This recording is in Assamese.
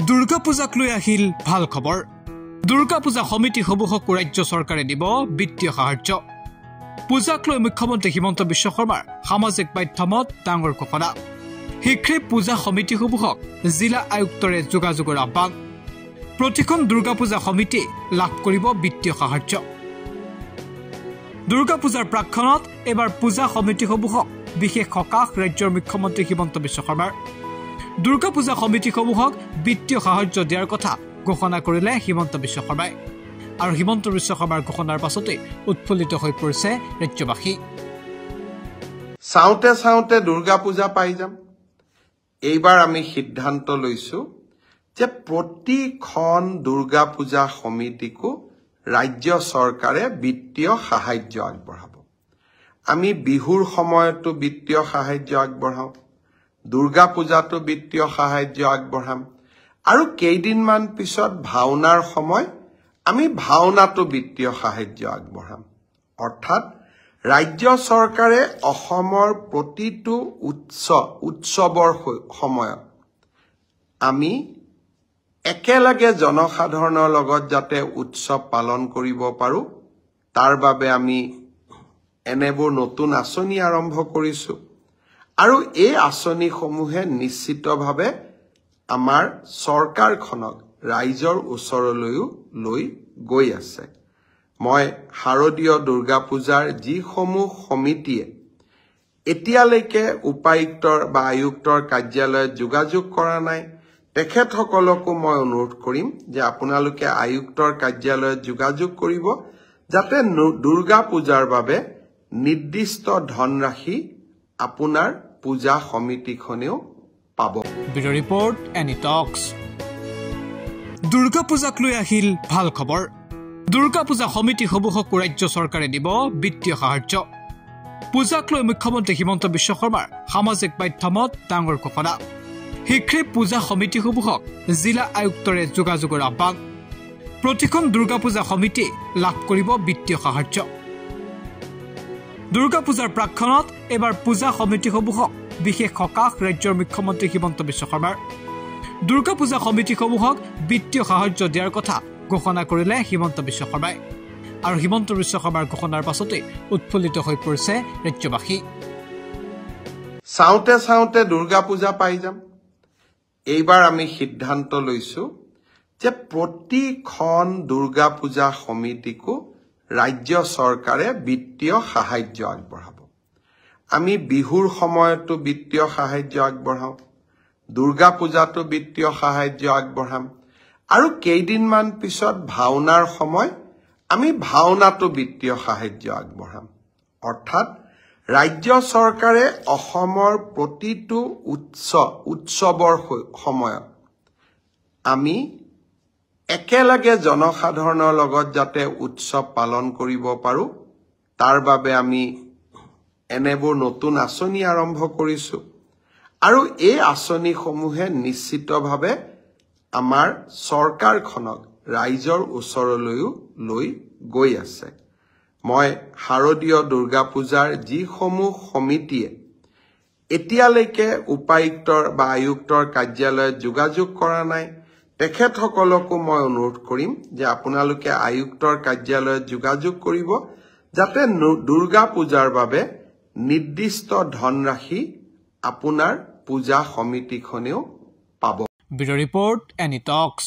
দুৰ্গা পূজাক লৈ আহিল ভাল খবৰ। দুৰ্গা পূজা সমিতিসমূহক ৰাজ্য চৰকাৰে দিব বিত্তীয় সাহায্য। পূজাক লৈ মুখ্যমন্ত্ৰী হিমন্ত বিশ্ব শৰ্মাৰ সামাজিক মাধ্যমত ডাঙৰ ঘোষণা। শীঘ্ৰে পূজা সমিতিসমূহক জিলা আয়ুক্তৰে যোগাযোগৰ আহ্বান। প্ৰতিখন দুৰ্গা পূজা সমিতি লাভ কৰিব বিত্তীয় সাহায্য। দুৰ্গা পূজাৰ প্ৰাক্ষণত এবাৰ পূজা সমিতিসমূহক বিশেষ সকাহ ৰাজ্যৰ মুখ্যমন্ত্ৰী হিমন্ত বিশ্ব শৰ্মাৰ। দুৰ্গা পূজা সমিতিসমূহক বিত্তীয় সাহায্য দিয়াৰ কথা ঘোষণা কৰিলে হিমন্ত বিশ্ব শৰ্মাই। আৰু হিমন্ত বিশ্ব শৰ্মাৰ ঘোষণাৰ পাছতে উৎফুল্লিত হৈ পৰিছে ৰাজ্যবাসী। চাওঁতে চাওঁতে দুৰ্গা পূজা পাই যাম। এইবাৰ আমি সিদ্ধান্ত লৈছো যে প্ৰতিখন দুৰ্গা পূজা সমিতিকো ৰাজ্য চৰকাৰে বিত্তীয় সাহায্য আগবঢ়াব। আমি বিহুৰ সময়তো বিত্তীয় সাহায্য আগবঢ়াওঁ, দুৰ্গা পূজাতো বিত্তীয় সাহায্য আগবঢ়াম, আৰু কেইদিনমান পিছত ভাওনাৰ সময় আমি ভাওনাতো বিত্তীয় সাহায্য আগবঢ়াম। অৰ্থাৎ ৰাজ্য চৰকাৰে অসমৰ প্ৰতিটো উৎসৱৰ সময়ত আমি একেলগে জনসাধাৰণৰ লগত যাতে উৎসৱ পালন কৰিব পাৰো, তাৰ বাবে আমি এনেবোৰ নতুন আঁচনি আৰম্ভ কৰিছো। আৰু এই আঁচনিসমূহে নিশ্চিতভাৱে আমাৰ চৰকাৰখনক ৰাইজৰ ওচৰলৈও লৈ গৈ আছে। মই শাৰদীয় দুৰ্গা পূজাৰ যিসমূহ সমিতিয়ে এতিয়ালৈকে উপায়ুক্তৰ বা আয়ুক্তৰ কাৰ্যালয়ত যোগাযোগ কৰা নাই, তেখেতসকলকো মই অনুৰোধ কৰিম যে আপোনালোকে আয়ুক্তৰ কাৰ্যালয়ত যোগাযোগ কৰিব, যাতে দুৰ্গা পূজাৰ বাবে নিৰ্দিষ্ট ধনৰাশি আপোনাৰ পূজা সমিতিখনেও পাব। ব্যুৰ' ৰিপৰ্ট এনি টক্স। দুৰ্গা পূজাক লৈ আহিল ভাল খবৰ। দুৰ্গা পূজা সমিতিসমূহক ৰাজ্য চৰকাৰে দিব বিত্তীয় সাহায্য। পূজাক লৈ মুখ্যমন্ত্ৰী হিমন্ত বিশ্ব শৰ্মাৰ সামাজিক মাধ্যমত ডাঙৰ ঘোষণা। শীঘ্ৰে পূজা সমিতিসমূহক জিলা আয়ুক্তৰে যোগাযোগৰ আহ্বান। প্ৰতিখন দুৰ্গা পূজা সমিতি লাভ কৰিব বিত্তীয় সাহায্য। দুৰ্গা পূজাৰ প্ৰাক্ষণত এবাৰ পূজা সমিতিসমূহক বিশেষ সকাহ ৰাজ্যৰ মুখ্যমন্ত্ৰী হিমন্ত বিশ্ব শৰ্মাৰ। দুৰ্গা পূজা সমিতিসমূহক বিত্তীয় সাহায্য দিয়াৰ কথা ঘোষণা কৰিলে হিমন্ত বিশ্ব শৰ্মাই। আৰু হিমন্ত বিশ্ব শৰ্মাৰ ঘোষণাৰ পাছতে উৎফুল্লিত হৈ পৰিছে ৰাজ্যবাসী। চাওঁতে চাওঁতে দুৰ্গা পূজা পাই যাম। এইবাৰ আমি সিদ্ধান্ত লৈছো যে প্ৰতিখন দুৰ্গা পূজা সমিতিকো ৰাজ্য চৰকাৰে বিত্তীয় সাহায্য আগবঢ়াব। আমি বিহুৰ সময়তো বিত্তীয় সাহায্য আগবঢ়াওঁ, দুৰ্গা পূজাতো বিত্তীয় সাহায্য আগবঢ়াম, আৰু কেইদিনমান পিছত ভাওনাৰ সময় আমি ভাওনাতো বিত্তীয় সাহায্য আগবঢ়াম। অৰ্থাৎ ৰাজ্য চৰকাৰে অসমৰ প্ৰতিটো উৎসৱৰ সময়ত আমি একেলগে জনসাধাৰণৰ লগত যাতে উৎসৱ পালন কৰিব পাৰো, তাৰ বাবে আমি এনেবোৰ নতুন আঁচনি আৰম্ভ কৰিছো। আৰু এই আঁচনিসমূহে নিশ্চিতভাৱে আমাৰ চৰকাৰখনক ৰাইজৰ ওচৰলৈও লৈ গৈ আছে। মই শাৰদীয় দুৰ্গা পূজাৰ যিসমূহ সমিতিয়ে এতিয়ালৈকে উপায়ুক্তৰ বা আয়ুক্তৰ কাৰ্যালয়ত যোগাযোগ কৰা নাই, তেখেতসকলকো মই অনুৰোধ কৰিম যে আপোনালোকে আয়ুক্তৰ কাৰ্যালয়ত যোগাযোগ কৰিব, যাতে দুৰ্গা পূজাৰ বাবে নিৰ্দিষ্ট ধনৰাশি আপোনাৰ পূজা সমিতিখনেও পাব। ব্যুৰ' ৰিপৰ্ট এনি টক্স।